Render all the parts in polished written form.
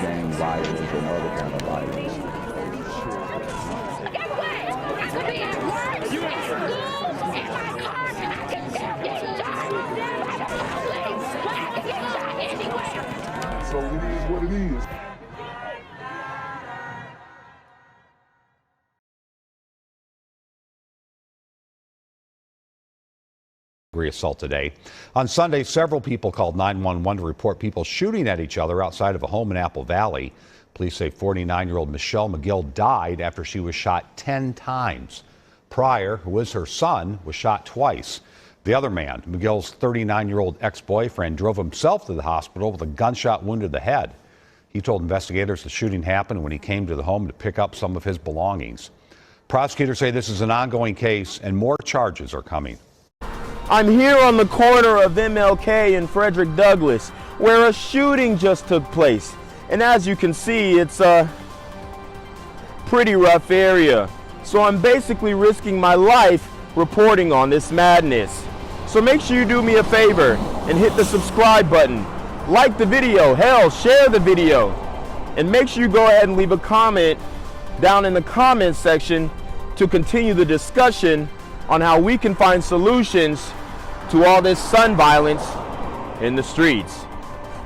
gang violence and other kind of violence. Get away! I could be at work, at school, in my car, and I can still get shot by the police. But I can get shot anywhere. So it is what it is. Assault today. On Sunday, several people called 911 to report people shooting at each other outside of a home in Apple Valley. Police say 49-year-old Michelle McGill died after she was shot 10 times. Pryor, who was her son, was shot twice. The other man, McGill's 39-year-old ex-boyfriend, drove himself to the hospital with a gunshot wound to the head. He told investigators the shooting happened when he came to the home to pick up some of his belongings. Prosecutors say this is an ongoing case and more charges are coming. I'm here on the corner of MLK and Frederick Douglass, where a shooting just took place. And as you can see, it's a pretty rough area. So I'm basically risking my life reporting on this madness. So make sure you do me a favor and hit the subscribe button. Like the video, hell, share the video. And make sure you go ahead and leave a comment down in the comments section to continue the discussion on how we can find solutions to all this son violence in the streets.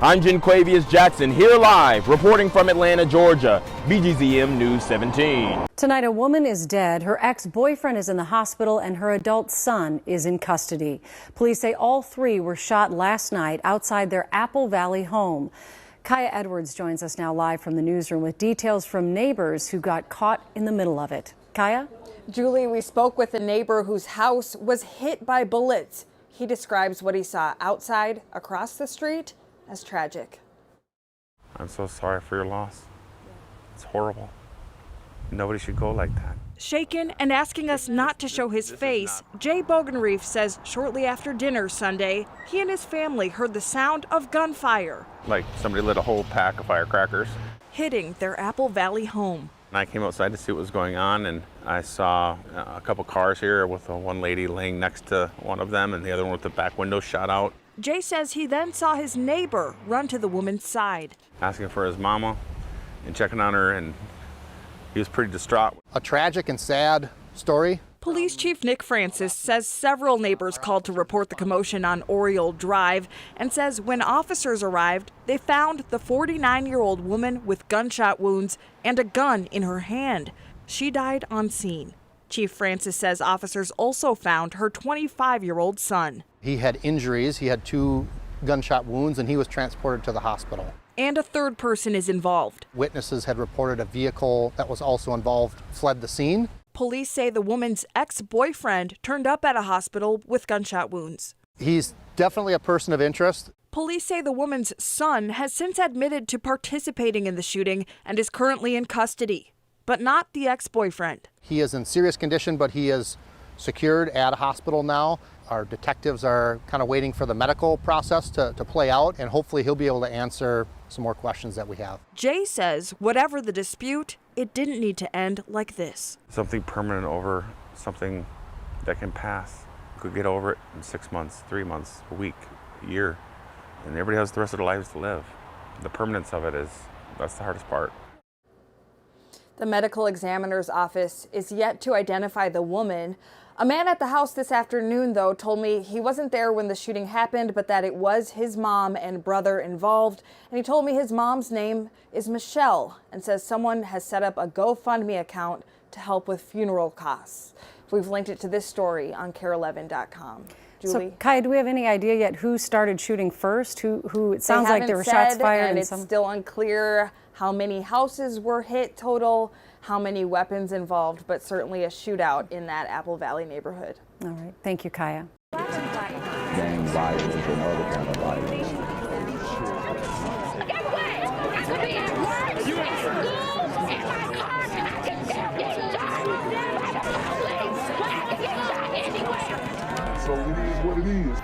I'm Jenquavius Jackson, here live, reporting from Atlanta, Georgia, BGZM News 17. Tonight, a woman is dead, her ex-boyfriend is in the hospital, and her adult son is in custody. Police say all three were shot last night outside their Apple Valley home. Kaya Edwards joins us now live from the newsroom with details from neighbors who got caught in the middle of it. Kaya? Julie, we spoke with a neighbor whose house was hit by bullets. He describes what he saw outside across the street as tragic. I'm so sorry for your loss. It's horrible. Nobody should go like that. Shaken and asking us not to show his face, Jay Bogenreef says shortly after dinner Sunday, he and his family heard the sound of gunfire. Like somebody lit a whole pack of firecrackers. Hitting their Apple Valley home. And I came outside to see what was going on, and I saw a couple cars here with one lady laying next to one of them and the other one with the back window shot out. Jay says he then saw his neighbor run to the woman's side. Asking for his mama and checking on her, and he was pretty distraught. A tragic and sad story. Police Chief Nick Francis says several neighbors called to report the commotion on Oriole Drive and says when officers arrived, they found the 49-year-old woman with gunshot wounds and a gun in her hand. She died on scene. Chief Francis says officers also found her 25-year-old son. He had injuries. He had 2 gunshot wounds, and he was transported to the hospital. And a third person is involved. Witnesses had reported a vehicle that was also involved fled the scene. Police say the woman's ex-boyfriend turned up at a hospital with gunshot wounds. He's definitely a person of interest. Police say the woman's son has since admitted to participating in the shooting and is currently in custody, but not the ex-boyfriend. He is in serious condition, but he is secured at a hospital now. Our detectives are kind of waiting for the medical process to play out, and hopefully he'll be able to answer some more questions that we have. Jay says whatever the dispute, it didn't need to end like this. Something permanent over something that can pass. Could get over it in 6 months, 3 months, a week, a year, and everybody has the rest of their lives to live. The permanence of it that's the hardest part. The medical examiner's office is yet to identify the woman. A man at the house this afternoon, though, told me he wasn't there when the shooting happened, but that it was his mom and brother involved. And he told me his mom's name is Michelle and says someone has set up a GoFundMe account to help with funeral costs. We've linked it to this story on care11.com. Julie? So, Kaya, do we have any idea yet who started shooting first? Who it sounds like there were shots fired. And it's still unclear how many houses were hit total, how many weapons involved, but certainly a shootout in that Apple Valley neighborhood. All right. Thank you, Kaya. Gang violence and other kind of violence. Get away! I could be at work, at school, in my car, and I can still get shot by the police. But I can get shot anywhere. So it is what it is.